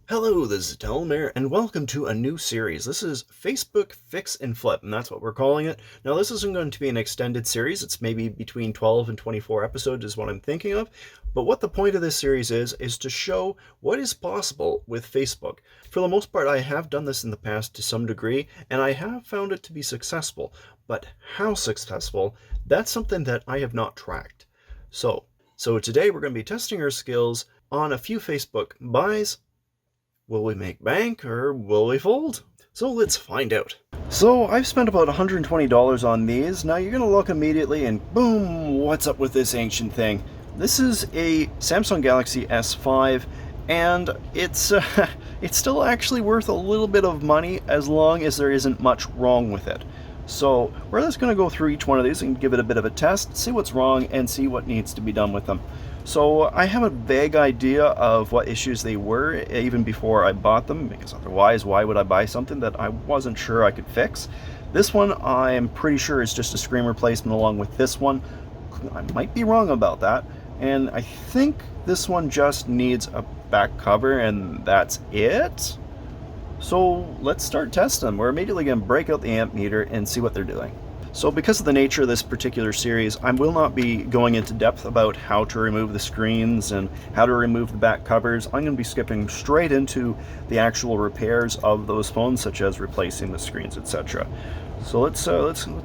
Hello, this is Telmer, and welcome to a new series. This is Facebook Fix and Flip, and that's what we're calling it. Now, this isn't going to be an extended series. It's maybe between 12 and 24 episodes is what I'm thinking of. But what the point of this series is to show what is possible with Facebook. For the most part, I have done this in the past to some degree, and I have found it to be successful. But how successful, that's something that I have not tracked. So today we're going to be testing our skills on a few Facebook buys. Will we make bank or will we fold? So let's find out. So I've spent about $120 on these. Now you're gonna look immediately and boom, what's up with this ancient thing? This is a Samsung Galaxy S5 and it's still actually worth a little bit of money as long as there isn't much wrong with it. So we're just going to go through each one of these and give it a bit of a test, see what's wrong, and see what needs to be done with them. So I have a vague idea of what issues they were even before I bought them, because otherwise why would I buy something that I wasn't sure I could fix? This one I am pretty sure is just a screen replacement along with this one. I might be wrong about that. And I think this one just needs a back cover and that's it. So let's start testing them. We're immediately going to break out the amp meter and see what they're doing. So because of the nature of this particular series, I will not be going into depth about how to remove the screens and how to remove the back covers. I'm going to be skipping straight into the actual repairs of those phones, such as replacing the screens, etc. So let's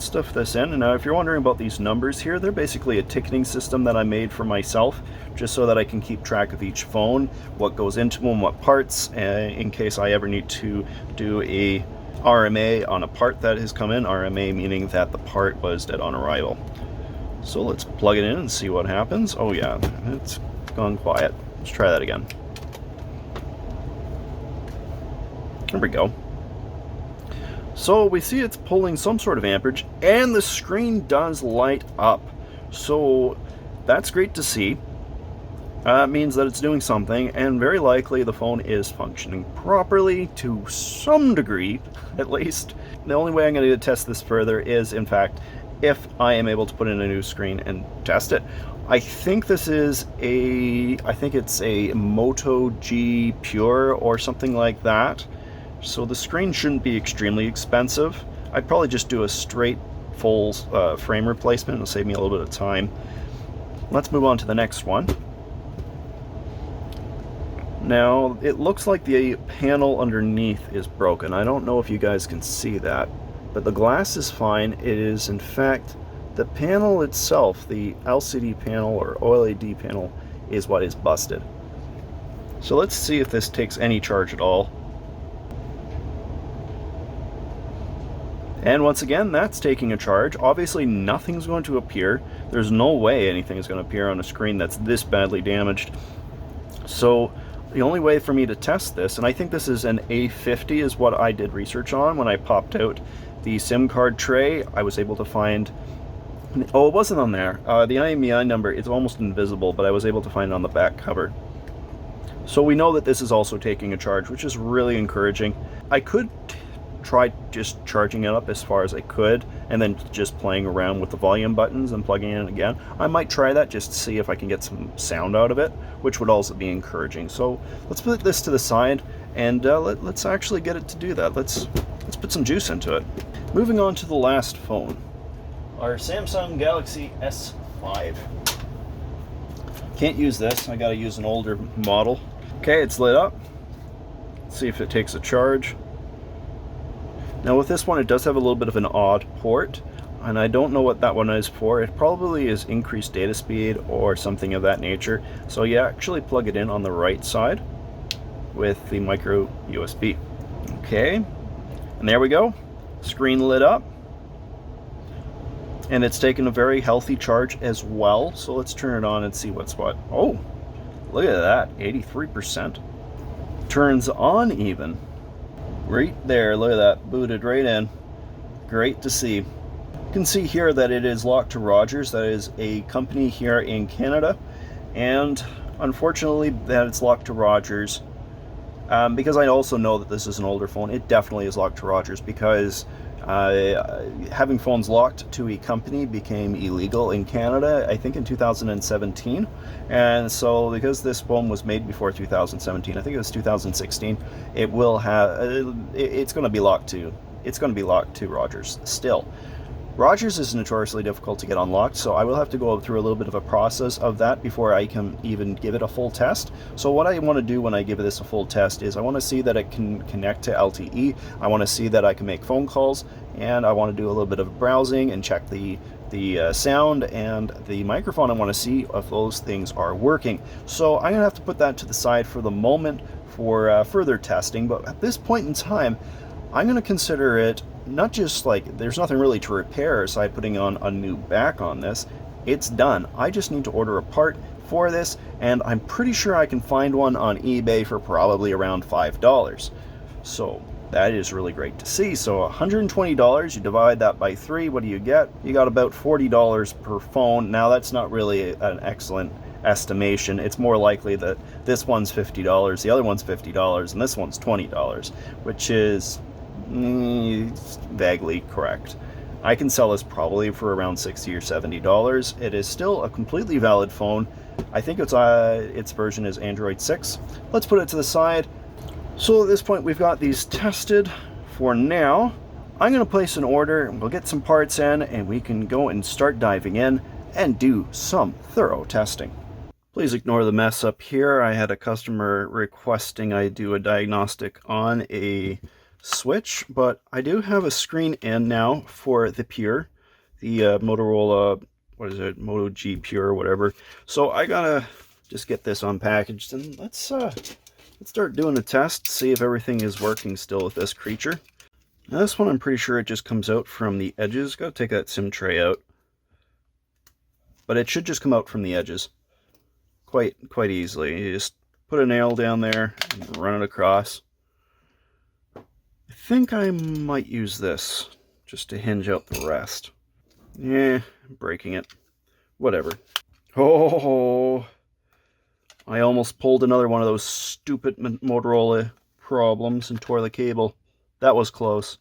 stuff this in. And now if you're wondering about these numbers here, they're basically a ticketing system that I made for myself, just so that I can keep track of each phone, what goes into them, what parts, in case I ever need to do a RMA on a part that has come in. RMA meaning that the part was dead on arrival. So let's plug it in and see what happens. Oh yeah, it's gone quiet. Let's try that again. There we go. So we see it's pulling some sort of amperage and the screen does light up. So that's great to see. That means that it's doing something, and very likely the phone is functioning properly to some degree, at least. The only way I'm going to test this further is, in fact, if I am able to put in a new screen and test it. I think this is it's a Moto G Pure or something like that. So the screen shouldn't be extremely expensive. I'd probably just do a straight full frame replacement. It'll save me a little bit of time. Let's move on to the next one. Now, it looks like the panel underneath is broken. I don't know if you guys can see that, but the glass is fine. It is, in fact, the panel itself, the LCD panel or OLED panel, is what is busted. So let's see if this takes any charge at all. And once again, that's taking a charge. Obviously, nothing's going to appear. There's no way anything is going to appear on a screen that's this badly damaged. So the only way for me to test this, and I think this is an A50 is what I did research on when I popped out the SIM card tray. I was able to find, oh, it wasn't on there. The IMEI number is almost invisible, but I was able to find it on the back cover. So we know that this is also taking a charge, which is really encouraging. I could try just charging it up as far as I could and then just playing around with the volume buttons and plugging it in again. I might try that just to see if I can get some sound out of it, which would also be encouraging. So let's put this to the side and let's actually get it to do that. Let's put some juice into it. Moving on to the last phone, our Samsung Galaxy S5. Can't use this, I gotta use an older model. Okay, it's lit up. Let's see if it takes a charge. Now with this one, it does have a little bit of an odd port, and I don't know what that one is for. It probably is increased data speed or something of that nature. So you actually plug it in on the right side with the micro USB. Okay, and there we go. Screen lit up. And it's taken a very healthy charge as well. So let's turn it on and see what's what. Oh, look at that, 83%. Turns on even. Right there, look at that, booted right in. Great to see. You can see here that it is locked to Rogers. That is a company here in Canada, and unfortunately that it's locked to Rogers Because I also know that this is an older phone, it definitely is locked to Rogers, because having phones locked to a company became illegal in Canada, I think in 2017. And so because this phone was made before 2017, I think it was 2016, it will have, it's going to be locked to, Rogers still. Rogers is notoriously difficult to get unlocked, so I will have to go through a little bit of a process of that before I can even give it a full test. So what I want to do when I give this a full test is I want to see that it can connect to LTE, I want to see that I can make phone calls, and I want to do a little bit of browsing and check the sound and the microphone. I want to see if those things are working. So I'm going to have to put that to the side for the moment for further testing, but at this point in time, I'm going to consider it not just like there's nothing really to repair aside putting on a new back on this. It's done. I just need to order a part for this, and I'm pretty sure I can find one on eBay for probably around $5. So that is really great to see. So $120, you divide that by 3, what do you get? You got about $40 per phone. Now that's not really an excellent estimation. It's more likely that this one's $50, the other one's $50, and this one's $20, which is vaguely correct. I can sell this probably for around $60 or $70. It is still a completely valid phone. I think its version is Android 6. Let's put it to the side. So at this point we've got these tested for now. I'm going to place an order, we'll get some parts in, and we can go and start diving in and do some thorough testing. Please ignore the mess up here. I had a customer requesting I do a diagnostic on a switch, but I do have a screen in now for the Pure, the Motorola, what is it, Moto G Pure or whatever. So I gotta just get this unpackaged, and let's start doing a test, see if everything is working still with this creature. Now this one I'm pretty sure it just comes out from the edges. Gotta take that SIM tray out, but it should just come out from the edges quite easily. You just put a nail down there and run it across. I think I might use this just to hinge out the rest. Yeah, breaking it. Whatever. Oh, I almost pulled another one of those stupid Motorola problems and tore the cable. That was close.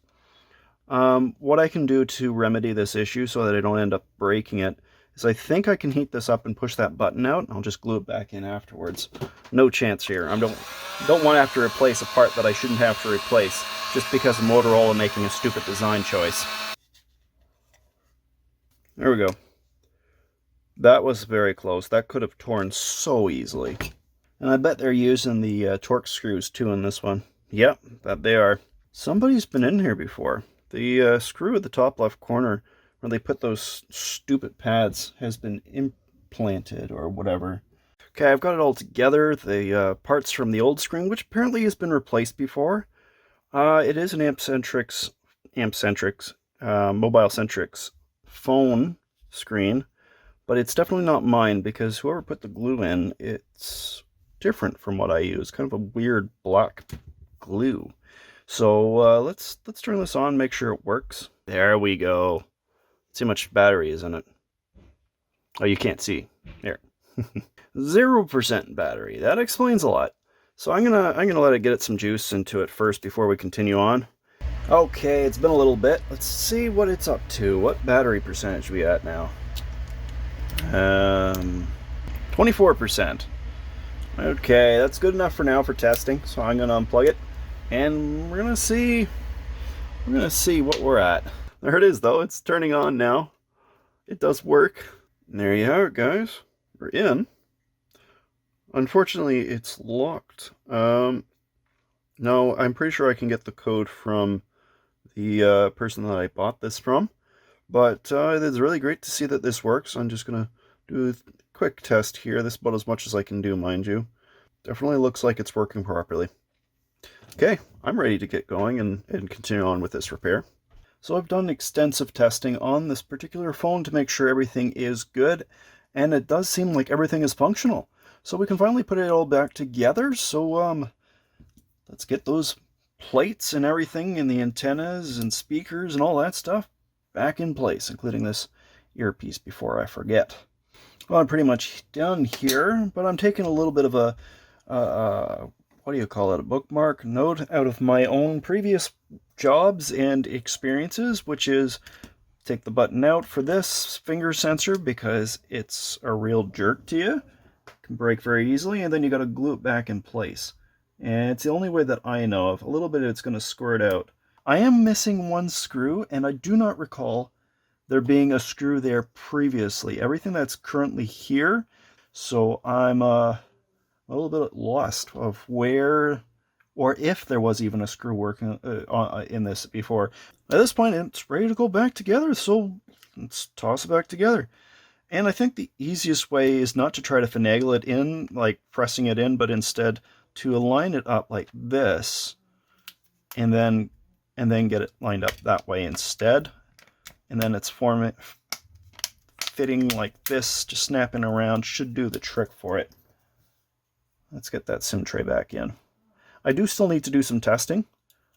What I can do to remedy this issue so that I don't end up breaking it is I think I can heat this up and push that button out. I'll just glue it back in afterwards. No chance here. I don't want to have to replace a part that I shouldn't have to replace just because of Motorola making a stupid design choice. There we go. That was very close. That could have torn so easily. And I bet they're using the Torx screws too in this one. Yep, that they are. Somebody's been in here before. The screw at the top left corner where they put those stupid pads has been implanted or whatever. Okay, I've got it all together. The parts from the old screen, which apparently has been replaced before. It is an Mobile-Centric's phone screen, but it's definitely not mine because whoever put the glue in, it's different from what I use. Kind of a weird black glue. So let's turn this on, make sure it works. There we go. See how much battery is in it. Oh, you can't see. There. 0% battery. That explains a lot. So I'm gonna let it get some juice into it first before we continue on. Okay, it's been a little bit. Let's see what it's up to. What battery percentage are we at now? 24%. Okay, that's good enough for now for testing. So I'm gonna unplug it, and we're gonna see what we're at. There it is, though. It's turning on now. It does work. And there you have it, guys. We're in. Unfortunately, it's locked. No, I'm pretty sure I can get the code from the person that I bought this from. But it's really great to see that this works. I'm just going to do a quick test here. This is about as much as I can do, mind you. Definitely looks like it's working properly. Okay, I'm ready to get going and continue on with this repair. So I've done extensive testing on this particular phone to make sure everything is good, and it does seem like everything is functional. So we can finally put it all back together. So let's get those plates and everything and the antennas and speakers and all that stuff back in place, including this earpiece before I forget. Well, I'm pretty much done here, but I'm taking a little bit of a what do you call it, a bookmark note out of my own previous jobs and experiences, which is take the button out for this finger sensor because it's a real jerk to you. It can break very easily, and then you got to glue it back in place. And it's the only way that I know of. A little bit it's going to squirt out. I am missing one screw, and I do not recall there being a screw there previously. Everything that's currently here, so I'm a little bit lost of where or if there was even a screw working in this before. At this point, it's ready to go back together, so let's toss it back together. And I think the easiest way is not to try to finagle it in, like pressing it in, but instead to align it up like this, and then get it lined up that way instead. And then it's fitting like this, just snapping around should do the trick for it. Let's get that SIM tray back in. I do still need to do some testing.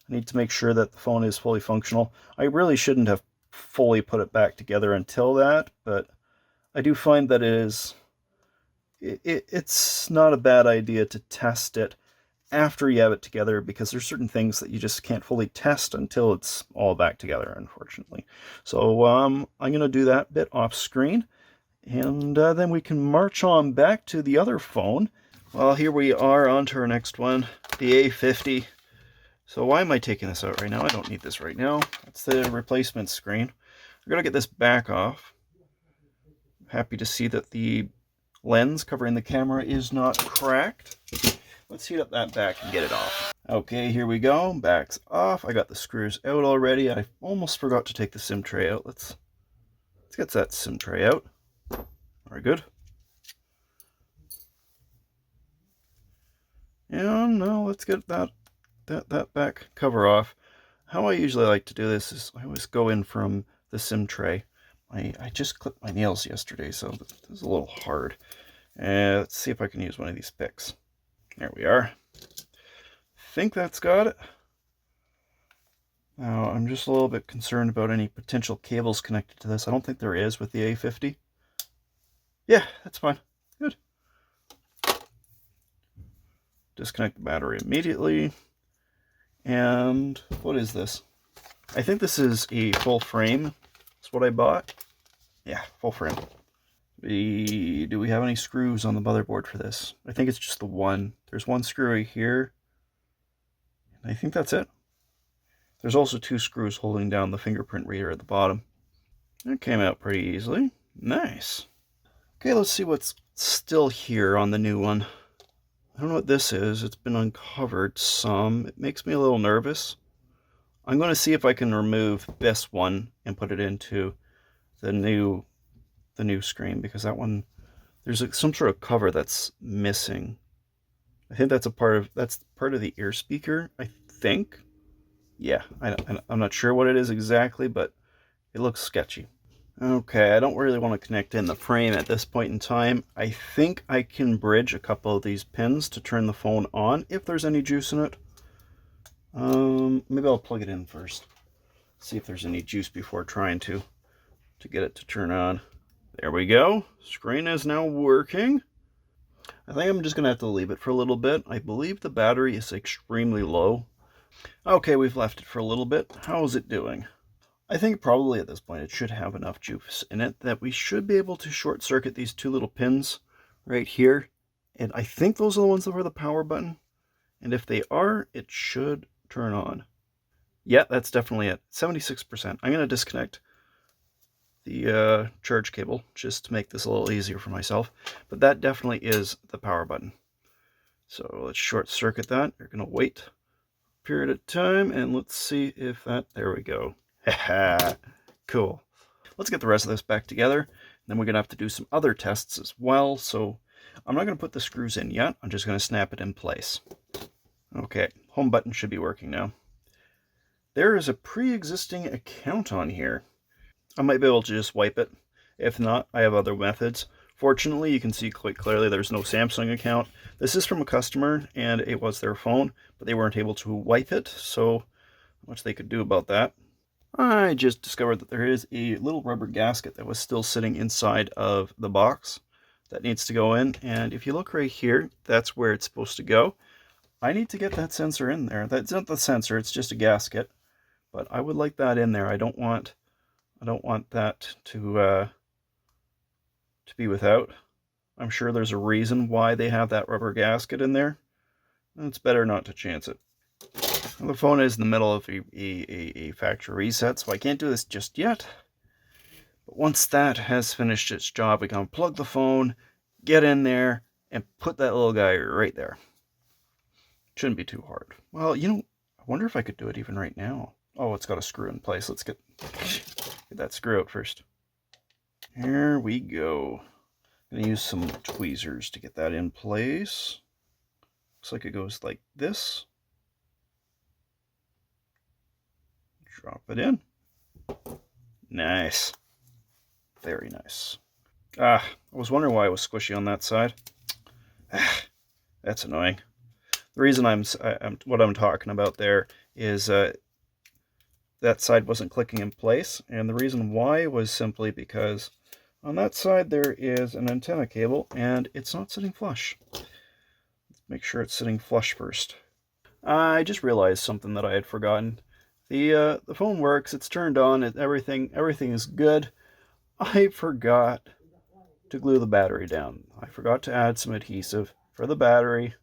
I need to make sure that the phone is fully functional. I really shouldn't have fully put it back together until that, but I do find that it's not a bad idea to test it after you have it together, because there's certain things that you just can't fully test until it's all back together, unfortunately. So I'm going to do that bit off screen, and then we can march on back to the other phone. Well, here we are on to our next one, the A50. So why am I taking this out right now? I don't need this right now. That's the replacement screen. We're going to get this back off. Happy to see that the lens covering the camera is not cracked. Let's heat up that back and get it off. Okay, here we go. Back's off. I got the screws out already. I almost forgot to take the SIM tray out. Let's get that SIM tray out. Very good. And now let's get that back cover off. How I usually like to do this is I always go in from the SIM tray. I just clipped my nails yesterday, so this is a little hard. Let's see if I can use one of these picks. There we are. Think that's got it. Now, I'm just a little bit concerned about any potential cables connected to this. I don't think there is with the A50. Yeah, that's fine. Good. Disconnect the battery immediately. And what is this? I think this is a full frame. That's what I bought. Yeah, full frame. Do we have any screws on the motherboard for this? I think it's just the one. There's one screw right here. And I think that's it. There's also two screws holding down the fingerprint reader at the bottom. That came out pretty easily. Nice. Okay, let's see what's still here on the new one. I don't know what this is. It's been uncovered some. It makes me a little nervous. I'm going to see if I can remove this one and put it into the new screen, because that one, there's some sort of cover that's missing. I think that's part of the ear speaker, I think. Yeah, I'm not sure what it is exactly, but it looks sketchy. Okay, I don't really want to connect in the frame at this point in time. I think I can bridge a couple of these pins to turn the phone on if there's any juice in it. Maybe I'll plug it in first. See if there's any juice before trying to get it to turn on. There we go. Screen is now working. I think I'm just going to have to leave it for a little bit. I believe the battery is extremely low. Okay, we've left it for a little bit. How is it doing? I think probably at this point it should have enough juice in it that we should be able to short circuit these two little pins right here. And I think those are the ones that are the power button. And if they are, it should turn on. Yeah, that's definitely it. 76%. I'm going to disconnect the charge cable just to make this a little easier for myself. But that definitely is the power button. So let's short circuit that. You're going to wait a period of time and let's see if that, there we go. Cool. Let's get the rest of this back together. And then we're going to have to do some other tests as well. So I'm not going to put the screws in yet. I'm just going to snap it in place. Okay, home button should be working now. There is a pre-existing account on here. I might be able to just wipe it. If not, I have other methods. Fortunately, you can see quite clearly there's no Samsung account. This is from a customer, and it was their phone, but they weren't able to wipe it, so not much they could do about that. I just discovered that there is a little rubber gasket that was still sitting inside of the box that needs to go in, and if you look right here, that's where it's supposed to go. I need to get that sensor in there. That's not the sensor, it's just a gasket. But I would like that in there. I don't want that to be without. I'm sure there's a reason why they have that rubber gasket in there. It's better not to chance it. The phone is in the middle of a factory reset, so I can't do this just yet. But once that has finished its job, we can unplug the phone, get in there, and put that little guy right there. Shouldn't be too hard. Well, I wonder if I could do it even right now. Oh, it's got a screw in place. Let's get that screw out first. Here we go. I'm gonna use some tweezers to get that in place. Looks like it goes like this. Drop it in. Nice. Very nice. I was wondering why it was squishy on that side. That's annoying. The reason what I'm talking about there is that side wasn't clicking in place, and the reason why was simply because on that side there is an antenna cable and it's not sitting flush. Let's make sure it's sitting flush first. I just realized something that I had forgotten. The phone works, it's turned on, everything is good. I forgot to glue the battery down. I forgot to add some adhesive for the battery.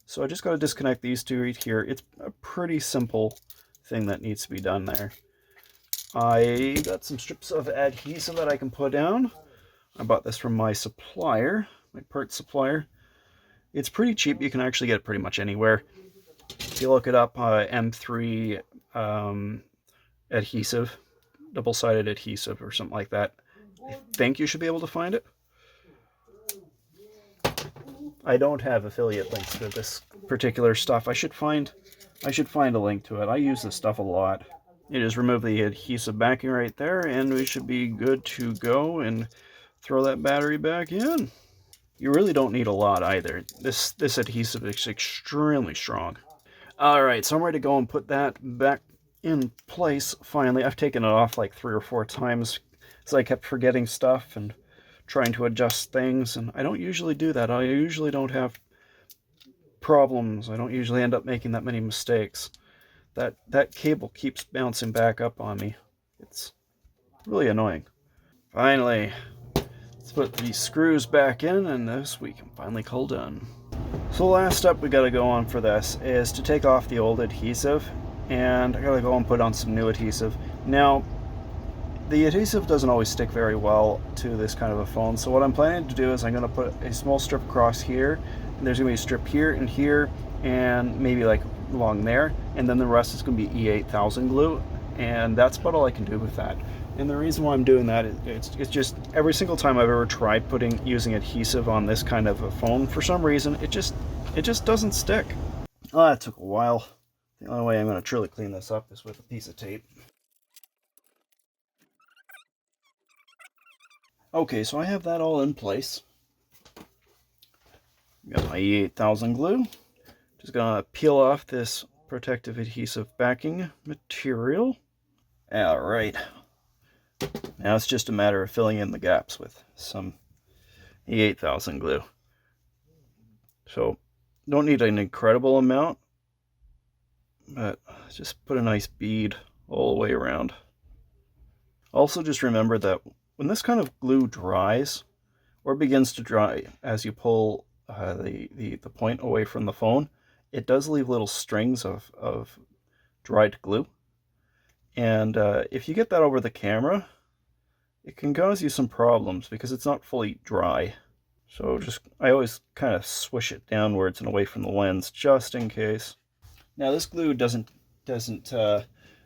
So I just got to disconnect these two right here. It's a pretty simple thing that needs to be done there. I got some strips of adhesive that I can put down. I bought this from my supplier, my parts supplier. It's pretty cheap. You can actually get it pretty much anywhere. If you look it up, M3 adhesive, double-sided adhesive or something like that, I think you should be able to find it. I don't have affiliate links to this particular stuff. I should find a link to it. I use this stuff a lot. You just remove the adhesive backing right there, and we should be good to go and throw that battery back in. You really don't need a lot either. This adhesive is extremely strong. Alright, so I'm ready to go and put that back in place finally. I've taken it off like 3 or 4 times because I kept forgetting stuff and trying to adjust things, and I don't usually do that. I usually don't have problems. I don't usually end up making that many mistakes. That cable keeps bouncing back up on me. It's really annoying. Finally, let's put these screws back in, and this we can finally call done. So the last step we gotta go on for this is to take off the old adhesive, and I gotta go and put on some new adhesive. Now, the adhesive doesn't always stick very well to this kind of a phone, so what I'm planning to do is I'm going to put a small strip across here, and there's going to be a strip here, and maybe like along there, and then the rest is going to be E8000 glue, and that's about all I can do with that. And the reason why I'm doing that is it's just every single time I've ever tried using adhesive on this kind of a phone, for some reason it just doesn't stick. Oh, that took a while. The only way I'm going to truly clean this up is with a piece of tape. Okay, so I have that all in place. Got my E8000 glue. Just gonna peel off this protective adhesive backing material. Alright. Now it's just a matter of filling in the gaps with some E8000 glue. So, don't need an incredible amount, but just put a nice bead all the way around. Also, just remember that when this kind of glue dries, or begins to dry as you pull the point away from the phone, it does leave little strings of dried glue. And if you get that over the camera, it can cause you some problems because it's not fully dry. So I always kind of swish it downwards and away from the lens just in case. Now this glue doesn't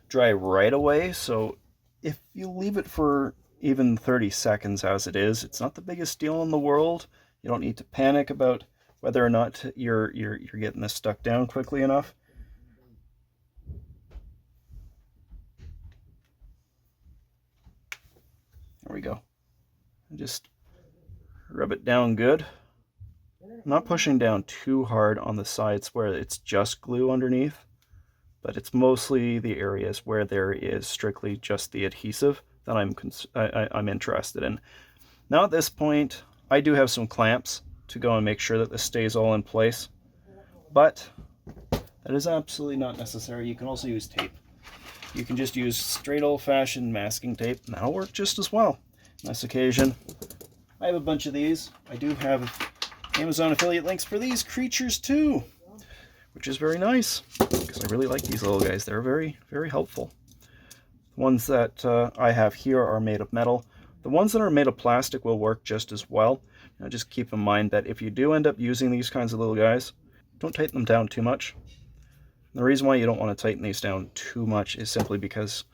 dry right away, so if you leave it for even 30 seconds as it is, it's not the biggest deal in the world. You don't need to panic about whether or not you're getting this stuck down quickly enough. There we go. And just rub it down good. I'm not pushing down too hard on the sides where it's just glue underneath, but it's mostly the areas where there is strictly just the adhesive that I'm interested in. Now at this point, I do have some clamps to go and make sure that this stays all in place, but That is absolutely not necessary. You can also use tape. You can just use straight old-fashioned masking tape, and that'll work just as well. On this occasion, I have a bunch of these. I do have Amazon affiliate links for these creatures too, which is very nice, because I really like these little guys. They're very, very helpful. The ones that I have here are made of metal. The ones that are made of plastic will work just as well. Now just keep in mind that if you do end up using these kinds of little guys, don't tighten them down too much. The reason why you don't want to tighten these down too much is simply because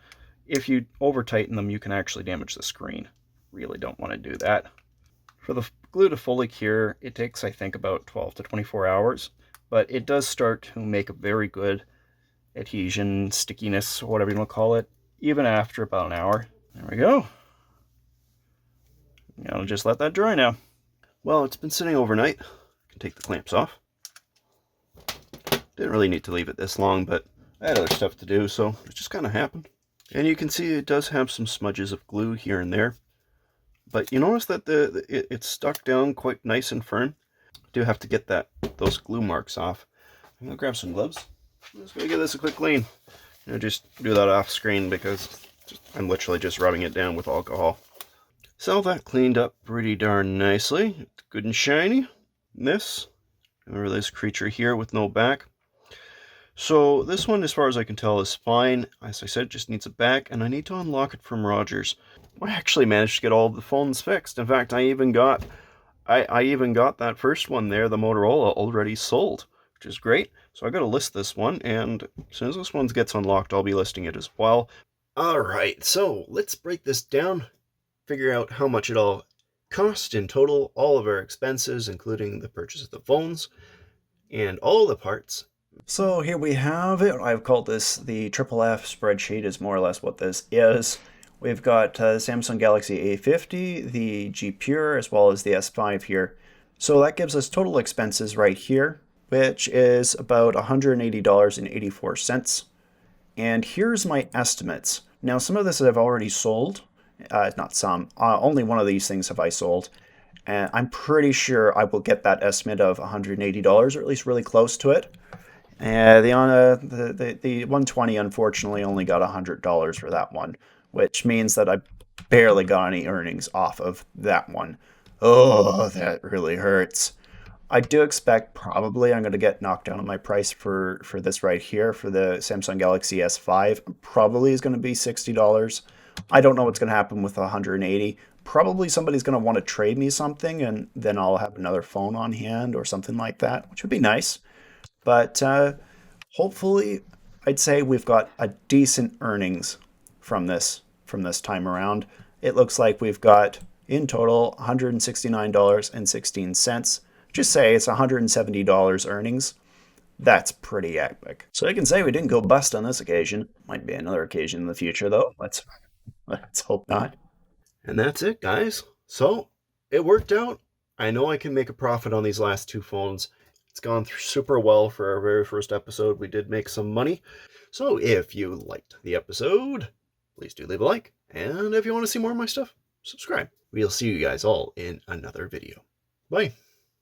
if you over tighten them, you can actually damage the screen. Really don't want to do that. For the glue to fully cure, it takes, I think, about 12 to 24 hours, but it does start to make a very good adhesion, stickiness, whatever you want to call it, even after about an hour. There we go. I'll just let that dry now. Well, it's been sitting overnight. I can take the clamps off. Didn't really need to leave it this long, but I had other stuff to do, so it just kind of happened. And you can see it does have some smudges of glue here and there. But you notice that it's stuck down quite nice and firm. I do have to get those glue marks off. I'm going to grab some gloves. I'm just going to give this a quick clean. Just do that off screen because I'm literally just rubbing it down with alcohol. So that cleaned up pretty darn nicely. It's good and shiny. Remember this creature here with no back. So this one, as far as I can tell, is fine. As I said, it just needs a back, and I need to unlock it from Rogers. I actually managed to get all the phones fixed. In fact, I even got that first one there, the Motorola, already sold, which is great. So I got to list this one, and as soon as this one gets unlocked, I'll be listing it as well. Alright, so let's break this down, figure out how much it all cost in total, all of our expenses, including the purchase of the phones, and all the parts. So here we have it. I've called this the Triple F spreadsheet is more or less what this is. We've got Samsung Galaxy A50, the G Pure, as well as the S5 here. So that gives us total expenses right here, which is about $180.84. And here's my estimates. Now, some of this I've already sold. Not some. Only one of these things have I sold. And I'm pretty sure I will get that estimate of $180, or at least really close to it. The 120 unfortunately only got $100 for that one, which means that I barely got any earnings off of that one. Oh, that really hurts. I do expect probably I'm going to get knocked down on my price for this right here for the Samsung Galaxy S5. Probably is going to be $60. I don't know what's going to happen with 180. Probably somebody's going to want to trade me something, and then I'll have another phone on hand or something like that, which would be nice. But hopefully, I'd say we've got a decent earnings from this time around. It looks like we've got, in total, $169.16. Just say it's $170 earnings. That's pretty epic. So I can say we didn't go bust on this occasion. Might be another occasion in the future, though. Let's hope not. And that's it, guys. So it worked out. I know I can make a profit on these last two phones. It's gone super well for our very first episode. We did make some money. So if you liked the episode, please do leave a like. And if you want to see more of my stuff, subscribe. We'll see you guys all in another video. Bye.